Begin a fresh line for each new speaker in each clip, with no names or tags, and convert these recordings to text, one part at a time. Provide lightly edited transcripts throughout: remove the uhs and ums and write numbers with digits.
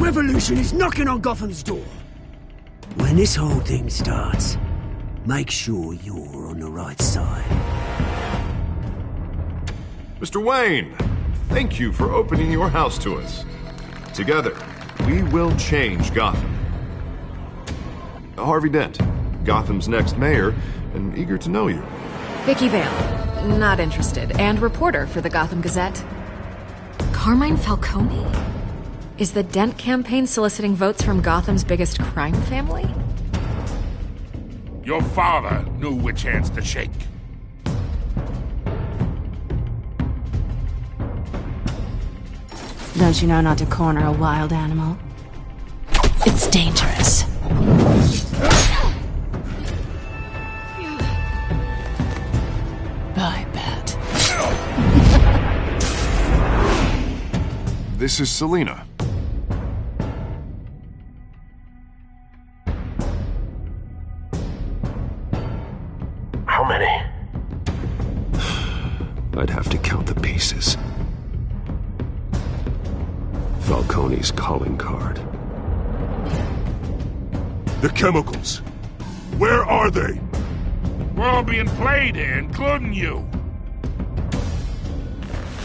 Revolution is knocking on Gotham's door. When this whole thing starts, make sure you're on the right side.
Mr. Wayne, thank you for opening your house to us. Together, we will change Gotham. Harvey Dent, Gotham's next mayor, and eager to know you.
Vicky Vale, not interested, and reporter for the Gotham Gazette. Carmine Falcone? Is the Dent campaign soliciting votes from Gotham's biggest crime family?
Your father knew which hands to shake.
Don't you know not to corner a wild animal? It's dangerous. I bet.
This is Selina.
How many?
I'd have to count the pieces. Falcone's calling card.
The chemicals. Where are they? We're all being played here, including you.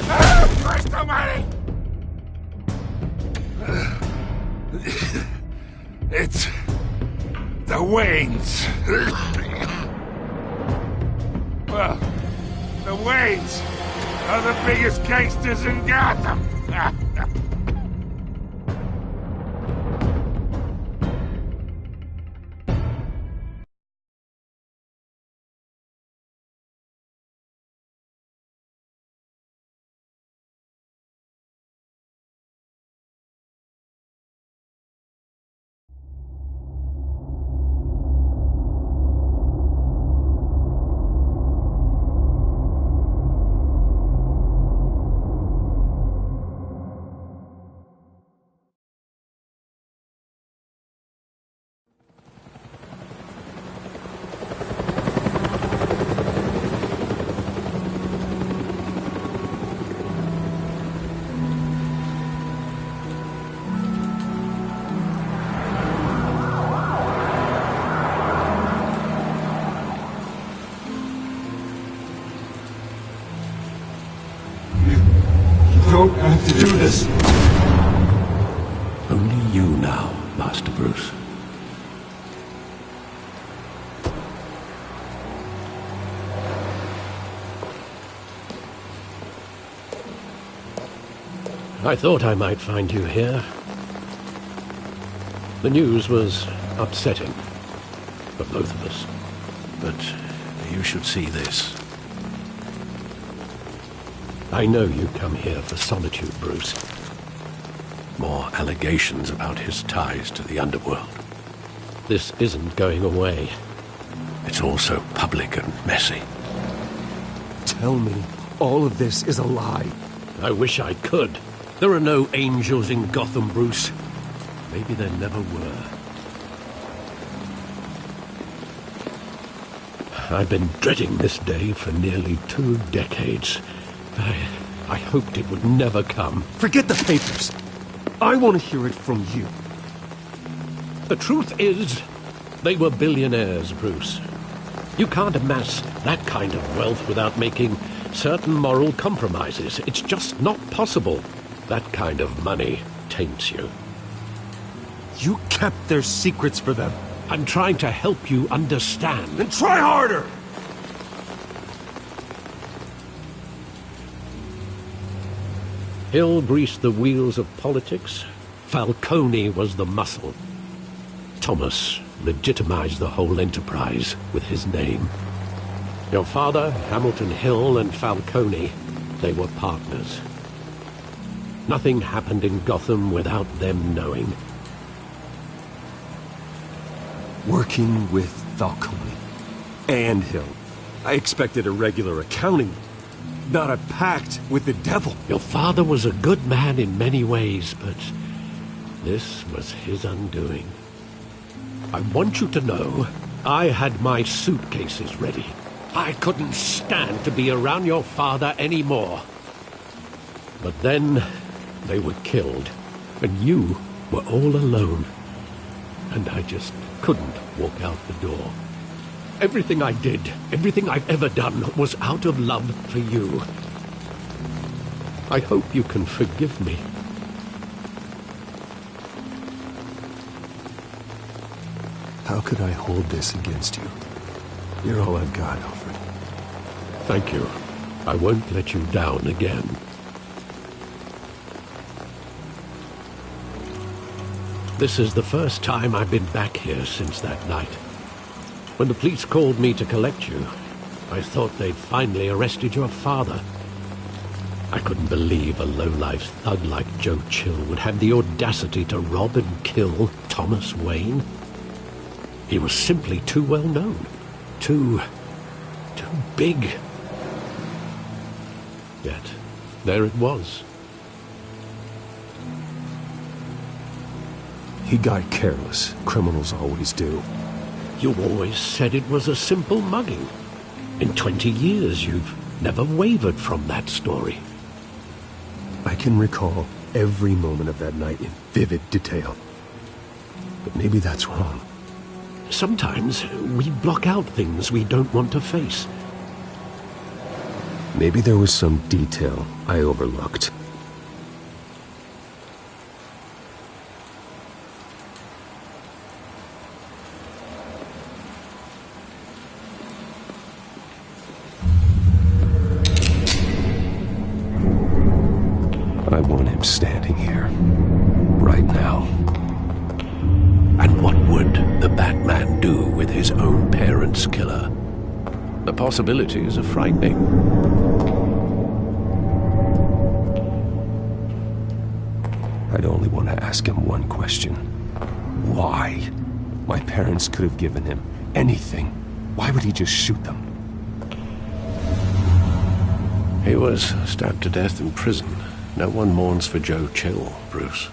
Christ almighty! It's the Waynes. Well, the Waynes are the biggest gangsters in Gotham.
Don't have to do this. Only you now, Master Bruce.
I thought I might find you here. The news was upsetting for both of us.
But you should see this.
I know you come here for solitude, Bruce.
More allegations about his ties to the underworld.
This isn't going away.
It's also public and messy.
Tell me all of this is a lie.
I wish I could. There are no angels in Gotham, Bruce. Maybe there never were. I've been dreading this day for nearly 2 decades. I hoped it would never come.
Forget the papers. I want to hear it from you.
The truth is, they were billionaires, Bruce. You can't amass that kind of wealth without making certain moral compromises. It's just not possible. That kind of money taints you.
You kept their secrets for them.
I'm trying to help you understand.
Then try harder!
Hill greased the wheels of politics. Falcone was the muscle. Thomas legitimized the whole enterprise with his name. Your father, Hamilton Hill, and Falcone, they were partners. Nothing happened in Gotham without them knowing.
Working with Falcone and Hill. I expected a regular accounting, not a pact with the devil.
Your father was a good man in many ways, but this was his undoing. I want you to know, I had my suitcases ready. I couldn't stand to be around your father anymore. But then, they were killed, and you were all alone, and I just couldn't walk out the door. Everything I did, everything I've ever done, was out of love for you. I hope you can forgive me.
How could I hold this against you? You're all I've got, Alfred.
Thank you. I won't let you down again. This is the first time I've been back here since that night. When the police called me to collect you, I thought they'd finally arrested your father. I couldn't believe a low-life thug like Joe Chill would have the audacity to rob and kill Thomas Wayne. He was simply too well known. Too big. Yet, there it was.
He got careless. Criminals always do.
You always said it was a simple mugging. In 20 years, you've never wavered from that story.
I can recall every moment of that night in vivid detail. But maybe that's wrong.
Sometimes we block out things we don't want to face.
Maybe there was some detail I overlooked. I want him standing here, right now.
And what would the Batman do with his own parents' killer? The possibilities are frightening.
I'd only want to ask him one question. Why? My parents could have given him anything. Why would he just shoot them?
He was stabbed to death in prison. No one mourns for Joe Chill, Bruce.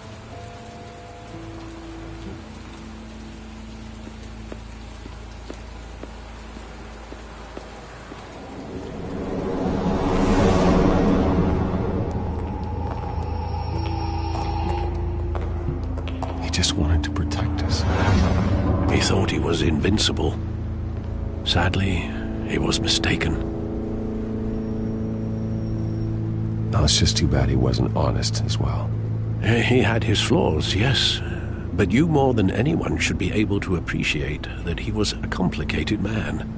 He just wanted to protect us.
He thought he was invincible. Sadly, he was mistaken.
No, it's just too bad he wasn't honest as well.
He had his flaws, yes. But you more than anyone should be able to appreciate that he was a complicated man.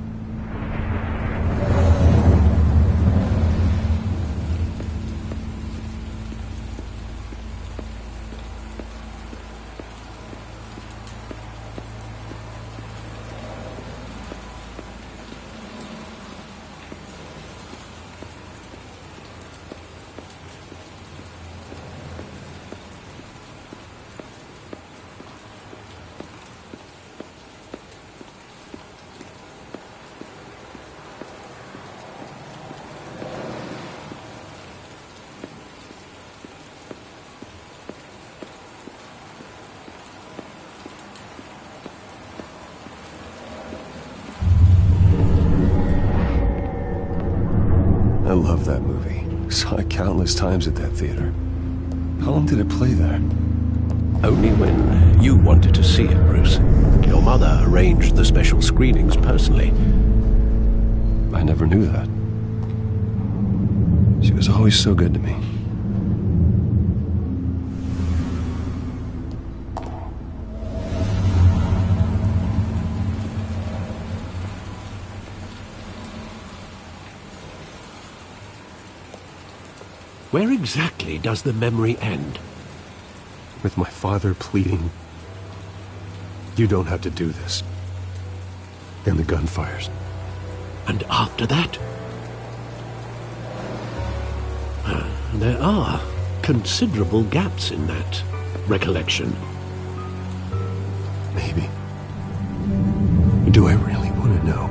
I love that movie. Saw it countless times at that theater. How long did it play there?
Only when you wanted to see it, Bruce. Your mother arranged the special screenings personally.
I never knew that. She was always so good to me.
Where exactly does the memory end?
With my father pleading, "You don't have to do this." And the gun fires.
And after that? There are considerable gaps in that recollection.
Maybe. Do I really want to know?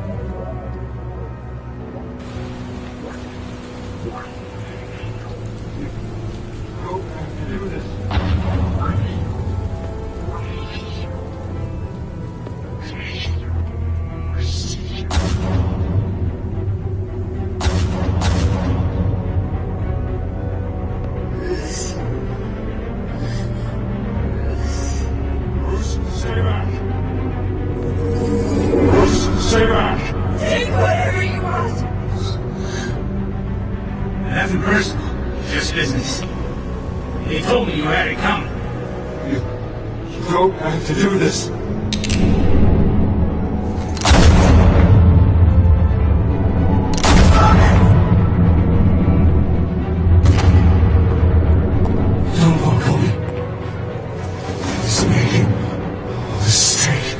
told me you had it coming.
You don't have to do this. Don't walk on me. This making all this straight.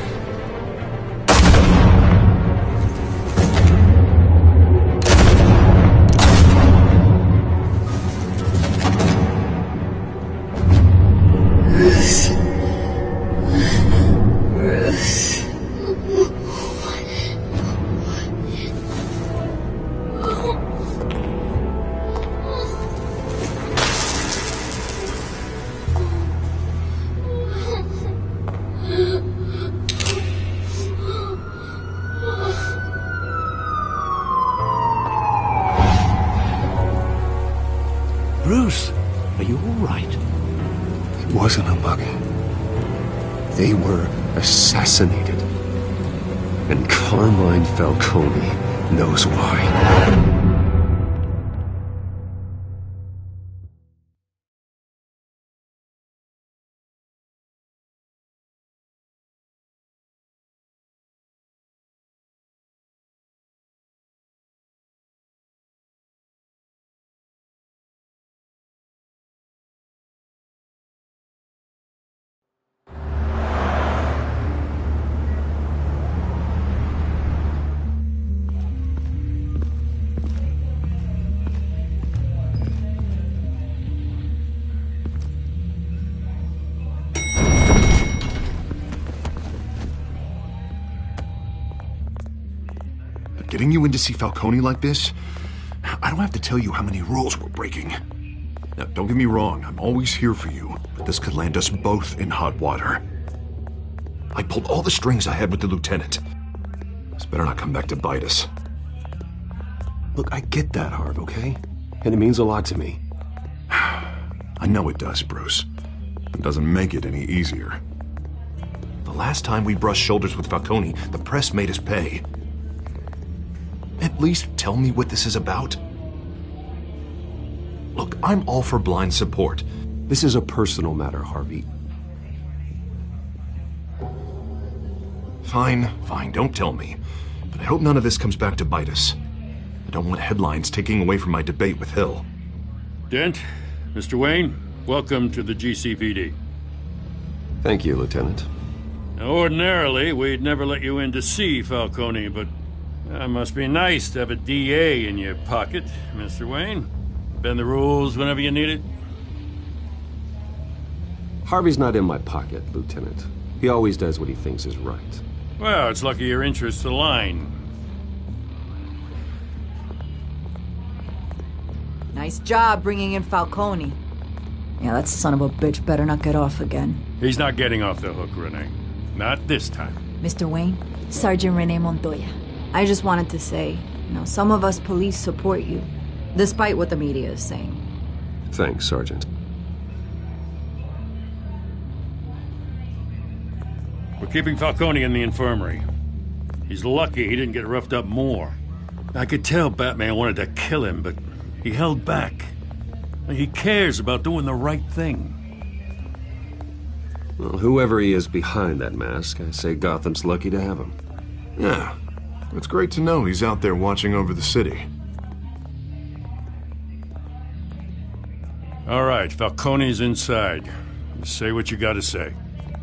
Bruce, are you all right?
It wasn't a bug. They were assassinated. And Carmine Falcone knows why.
Getting you in to see Falcone like this? I don't have to tell you how many rules we're breaking. Now, don't get me wrong, I'm always here for you, but this could land us both in hot water. I pulled all the strings I had with the lieutenant. This better not come back to bite us.
Look, I get that, Harv, okay? And it means a lot to me.
I know it does, Bruce. It doesn't make it any easier. The last time we brushed shoulders with Falcone, the press made us pay. At least tell me what this is about. Look, I'm all for blind support.
This is a personal matter, Harvey.
Fine, don't tell me. But I hope none of this comes back to bite us. I don't want headlines taking away from my debate with Hill.
Dent, Mr. Wayne, welcome to the GCPD.
Thank you, Lieutenant.
Now, ordinarily, we'd never let you in to see Falcone, but it must be nice to have a DA in your pocket, Mr. Wayne. Bend the rules whenever you need it.
Harvey's not in my pocket, Lieutenant. He always does what he thinks is right.
Well, it's lucky your interests align.
Nice job bringing in Falcone. Yeah, that son of a bitch better not get off again.
He's not getting off the hook, Renee. Not this time.
Mr. Wayne, Sergeant Renee Montoya. I just wanted to say, some of us police support you, despite what the media is saying.
Thanks, Sergeant.
We're keeping Falcone in the infirmary. He's lucky he didn't get roughed up more. I could tell Batman wanted to kill him, but he held back. He cares about doing the right thing.
Well, whoever he is behind that mask, I say Gotham's lucky to have him.
Yeah, it's great to know he's out there watching over the city.
All right, Falcone's inside. Say what you gotta say.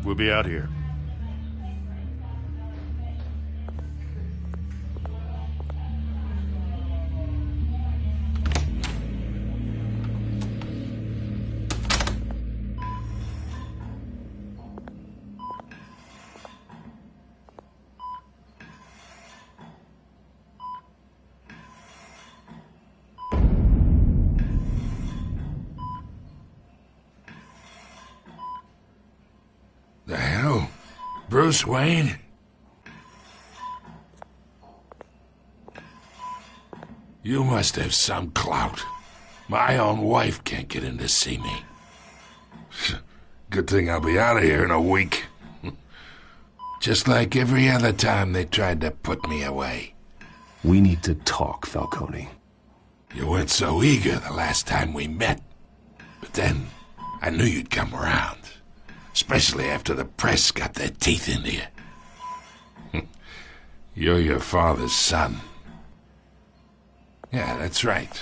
We'll be out here.
The hell? Bruce Wayne? You must have some clout. My own wife can't get in to see me. Good thing I'll be out of here in a week. Just like every other time they tried to put me away.
We need to talk, Falcone.
You weren't so eager the last time we met. But then, I knew you'd come around. Especially after the press got their teeth into you. You're your father's son. Yeah, that's right.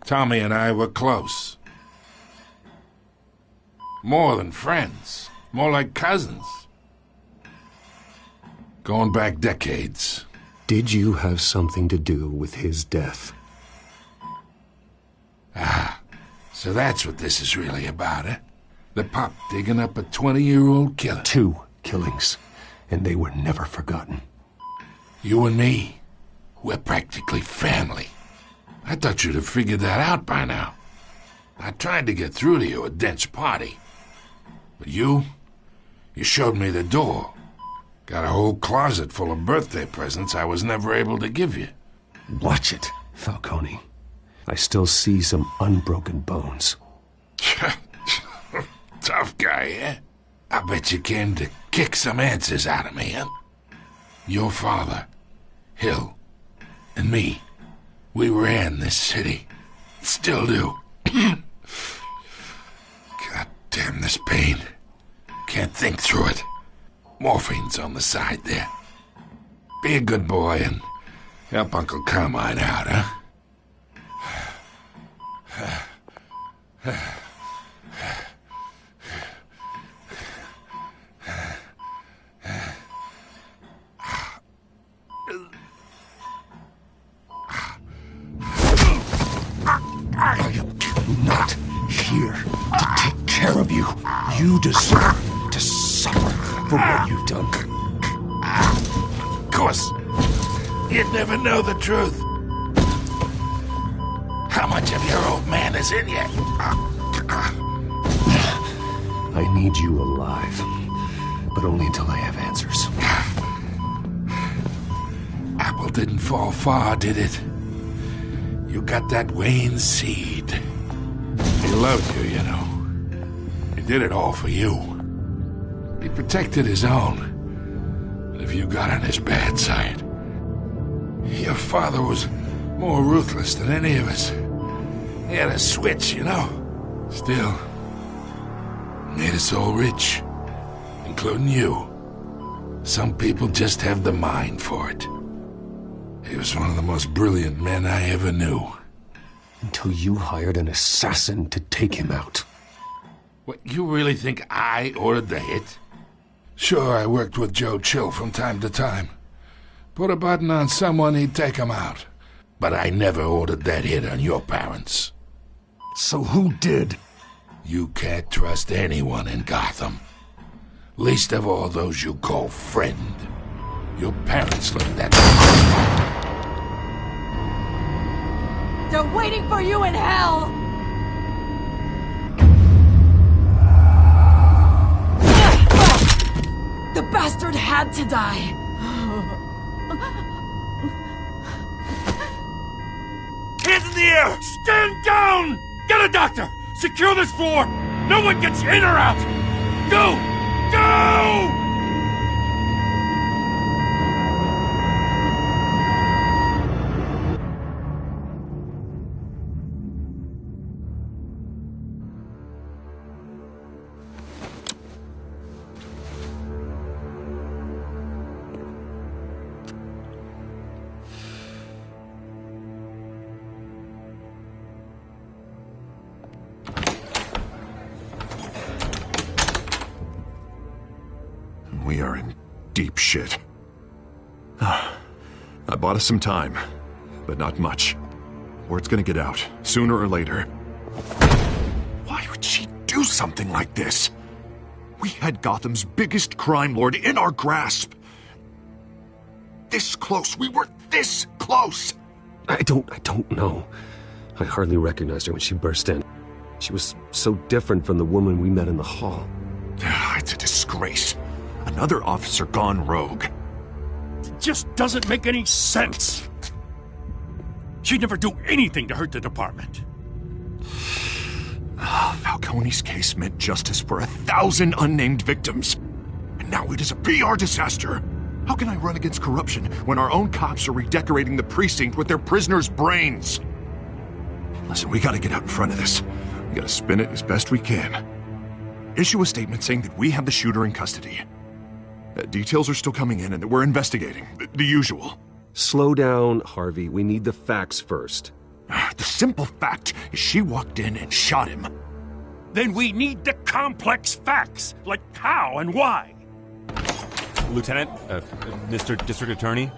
Tommy and I were close. More than friends. More like cousins. Going back decades.
Did you have something to do with his death?
Ah, so that's what this is really about, eh? The pup digging up a 20-year-old killer.
2 killings, and they were never forgotten.
You and me, we're practically family. I thought you'd have figured that out by now. I tried to get through to you at Dent's party. But you showed me the door. Got a whole closet full of birthday presents I was never able to give you.
Watch it, Falcone. I still see some unbroken bones.
Tough guy, eh? I bet you came to kick some answers out of me, huh? Your father, Hill, and me, we ran this city. Still do. God damn this pain. Can't think through it. Morphine's on the side there. Be a good boy and help Uncle Carmine out, huh?
I am not here to take care of you. You deserve to suffer for what you've done.
Of course, you'd never know the truth. How much of your old man is in you?
I need you alive, but only until I have answers.
Apple didn't fall far, did it? You got that Wayne seed. He loved you, you know. He did it all for you. He protected his own. And if you got on his bad side, your father was more ruthless than any of us. He had a switch, you know. Still, made us all rich, including you. Some people just have the mind for it. He was one of the most brilliant men I ever knew.
Until you hired an assassin to take him out.
What, you really think I ordered the hit? Sure, I worked with Joe Chill from time to time. Put a button on someone, he'd take him out. But I never ordered that hit on your parents.
So who did?
You can't trust anyone in Gotham. Least of all those you call friend. Your parents learned that.
They're waiting for you in hell! The bastard had to die!
Hands in the air! Stand down! Get a doctor! Secure this floor! No one gets in or out! Go! Go!
We are in deep shit. I bought us some time, but not much. Word's gonna get out, sooner or later. Why would she do something like this? We had Gotham's biggest crime lord in our grasp. This close. We were this close.
I don't know. I hardly recognized her when she burst in. She was so different from the woman we met in the hall.
It's a disgrace. Another officer gone rogue.
It just doesn't make any sense. She'd never do anything to hurt the department.
Falcone's case meant justice for 1,000 unnamed victims. And now it is a PR disaster. How can I run against corruption when our own cops are redecorating the precinct with their prisoners' brains? Listen, we gotta get out in front of this. We gotta spin it as best we can. Issue a statement saying that we have the shooter in custody. Details are still coming in and that we're investigating. The usual.
Slow down, Harvey. We need the facts first.
The simple fact is she walked in and shot him.
Then we need the complex facts, like how and why.
Lieutenant, Mr. District Attorney,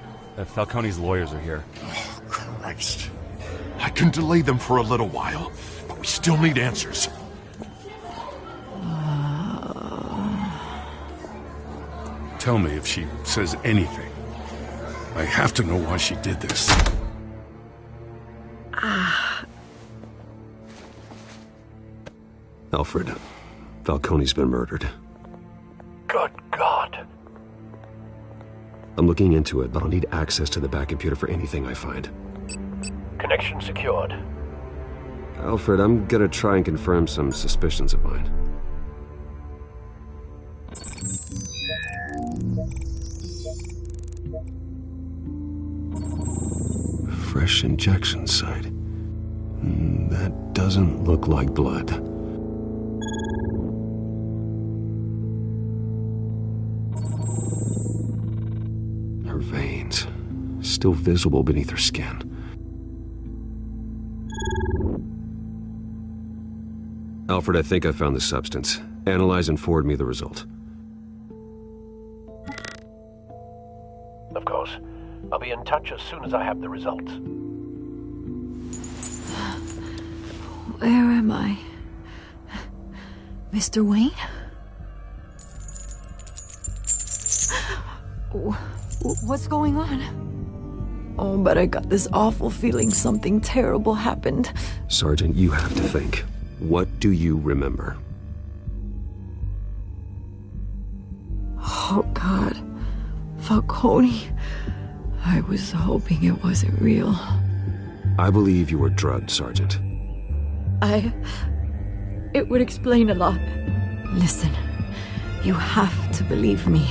Falcone's lawyers are here.
Oh, Christ. I can delay them for a little while, but we still need answers.
Tell me if she says anything. I have to know why she did this.
Alfred, Falcone's been murdered.
Good God.
I'm looking into it, but I'll need access to the back computer for anything I find.
Connection secured.
Alfred, I'm gonna try and confirm some suspicions of mine. Fresh injection site. That doesn't look like blood. Her veins, still visible beneath her skin. Alfred, I think I found the substance. Analyze and forward me the result.
Of course. I'll be in touch as soon as I have the results.
Where am I? Mr. Wayne? What's going on? Oh, but I got this awful feeling something terrible happened.
Sergeant, you have to think. What do you remember?
Oh, God. Falcone. I was hoping it wasn't real.
I believe you were drugged, Sergeant.
It would explain a lot. Listen, you have to believe me.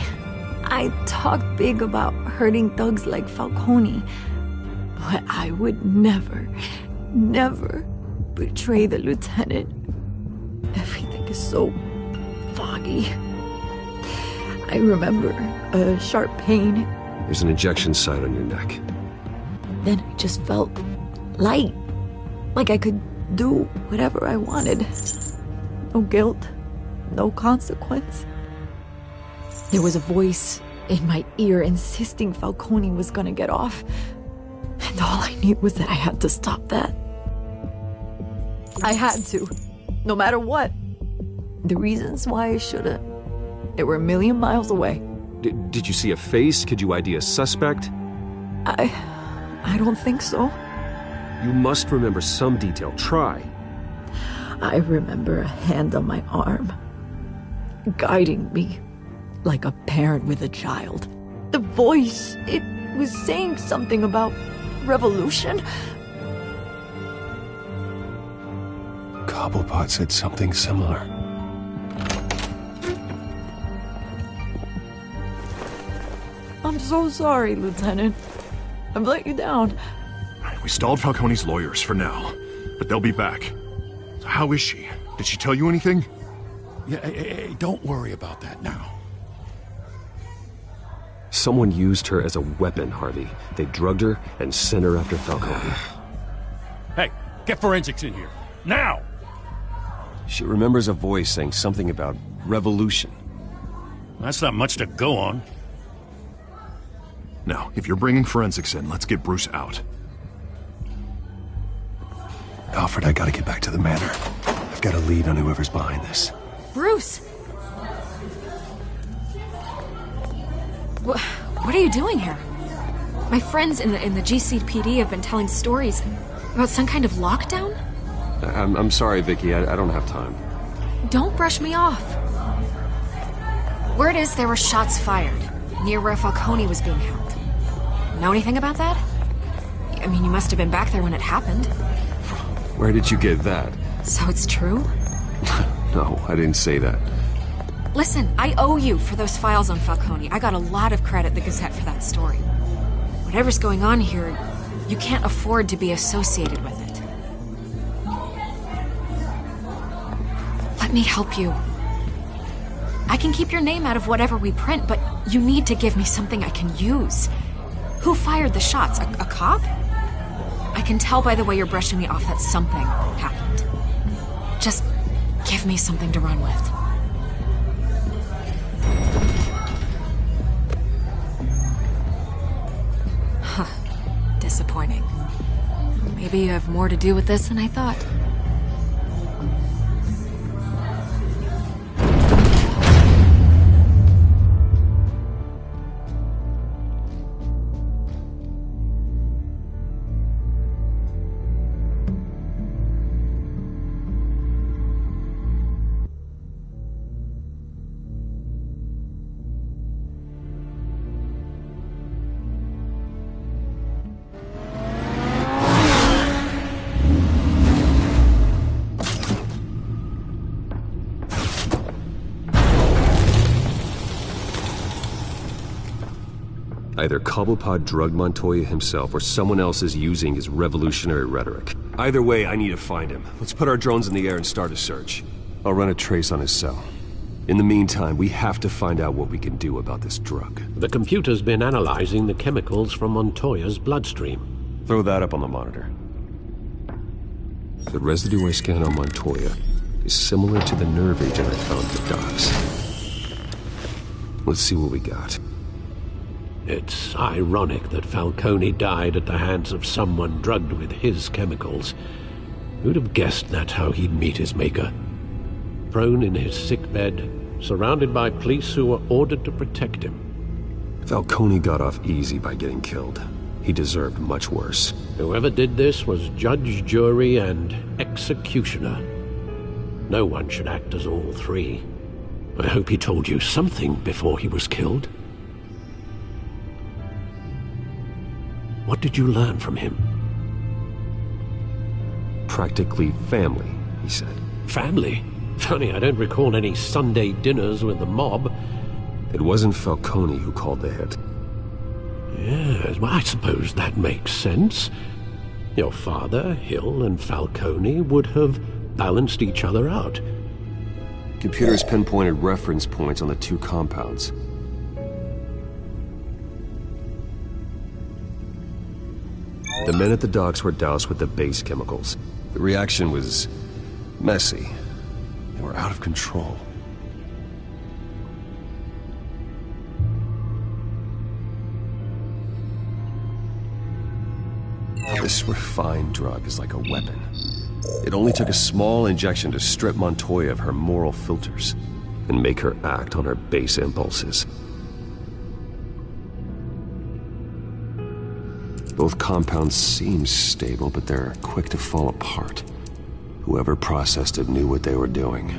I talked big about hurting thugs like Falcone, but I would never betray the lieutenant. Everything is so foggy. I remember a sharp pain.
There's an injection site on your neck.
Then I just felt light, like I could do whatever I wanted. No guilt, no consequence. There was a voice in my ear insisting Falcone was gonna get off. And all I knew was that I had to stop that. I had to, no matter what. The reasons why I shouldn't, they were a million miles away.
Did you see a face? Could you ID a suspect?
I don't think so.
You must remember some detail. Try.
I remember a hand on my arm, guiding me like a parent with a child. The voice, it was saying something about revolution.
Cobblepot said something similar.
I'm so sorry, Lieutenant. I've let you down.
We stalled Falcone's lawyers for now, but they'll be back. So how is she? Did she tell you anything?
Yeah, hey, don't worry about that now.
Someone used her as a weapon, Harvey. They drugged her and sent her after Falcone.
Hey, get forensics in here. Now!
She remembers a voice saying something about revolution.
That's not much to go on.
Now, if you're bringing forensics in, let's get Bruce out.
Alfred, I gotta get back to the manor. I've got a lead on whoever's behind this.
Bruce! What are you doing here? My friends in the GCPD have been telling stories about some kind of lockdown?
I'm sorry, Vicky. I don't have time.
Don't brush me off. Word is there were shots fired near where Falcone was being held. Know anything about that? I mean, you must have been back there when it happened.
Where did you get that?
So it's true?
No, I didn't say that.
Listen, I owe you for those files on Falcone. I got a lot of credit at the Gazette for that story. Whatever's going on here, you can't afford to be associated with it. Let me help you. I can keep your name out of whatever we print, but you need to give me something I can use. Who fired the shots? A cop? I can tell by the way you're brushing me off that something happened. Just give me something to run with. Huh. Disappointing. Maybe you have more to do with this than I thought.
Either Cobblepot drugged Montoya himself, or someone else is using his revolutionary rhetoric. Either way, I need to find him. Let's put our drones in the air and start a search. I'll run a trace on his cell. In the meantime, we have to find out what we can do about this drug.
The computer's been analyzing the chemicals from Montoya's bloodstream.
Throw that up on the monitor. The residue I scan on Montoya is similar to the nerve agent I found at the docks. Let's see what we got.
It's ironic that Falcone died at the hands of someone drugged with his chemicals. Who'd have guessed that's how he'd meet his maker? Prone in his sickbed, surrounded by police who were ordered to protect him.
Falcone got off easy by getting killed. He deserved much worse.
Whoever did this was judge, jury, and executioner. No one should act as all three. I hope he told you something before he was killed. What did you learn from him?
Practically family, he said.
Family? Funny, I don't recall any Sunday dinners with the mob.
It wasn't Falcone who called the hit.
Yes, well, I suppose that makes sense. Your father, Hill, and Falcone would have balanced each other out.
Computers pinpointed reference points on the two compounds. The men at the docks were doused with the base chemicals. The reaction was messy. They were out of control. This refined drug is like a weapon. It only took a small injection to strip Montoya of her moral filters and make her act on her base impulses. Both compounds seem stable, but they're quick to fall apart. Whoever processed it knew what they were doing.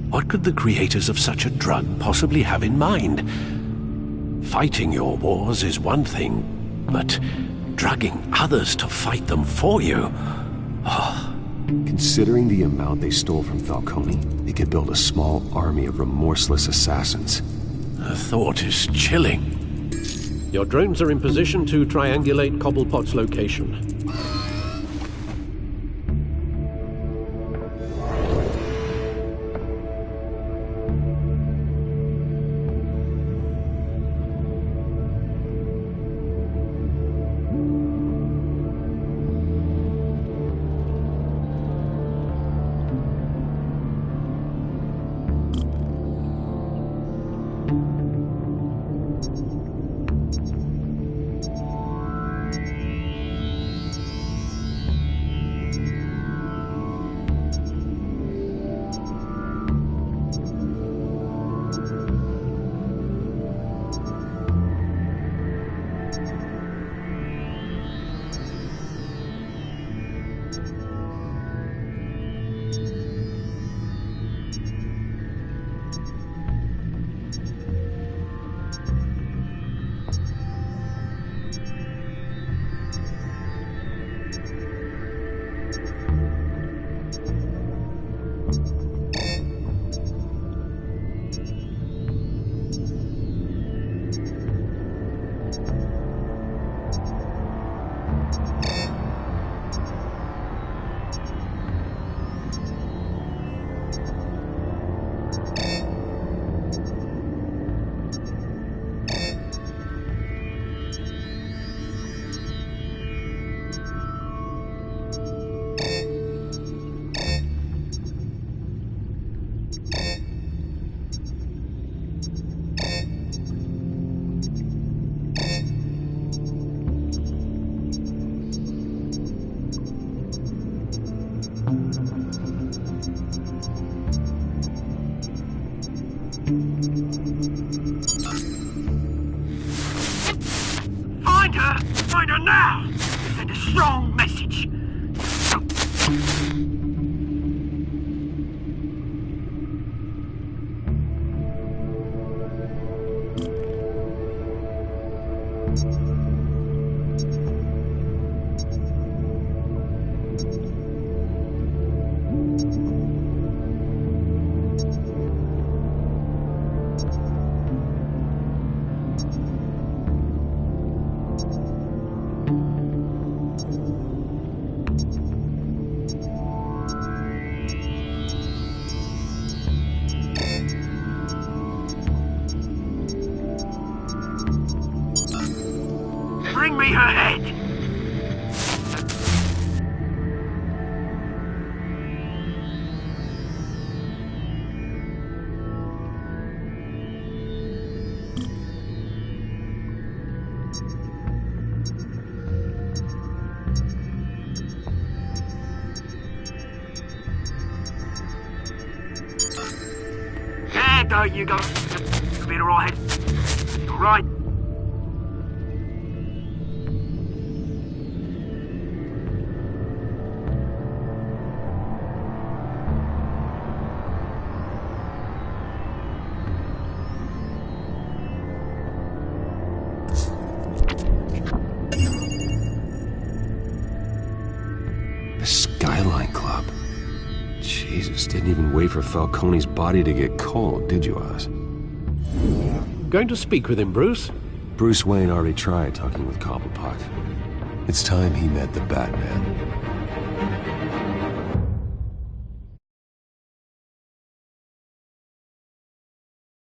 What could the creators of such a drug possibly have in mind? Fighting your wars is one thing, but drugging others to fight them for you? Oh.
Considering the amount they stole from Falcone, they could build a small army of remorseless assassins.
The thought is chilling. Your drones are in position to triangulate Cobblepot's location.
Find her! Find her now! Send a strong message. Bring me her head! There you go. You'll be alright. Alright.
The Skyline Club. Jesus, didn't even wait for Falcone's body to get cold, did you, Oz?
Going to speak with him, Bruce?
Bruce Wayne already tried talking with Cobblepot. It's time he met the Batman.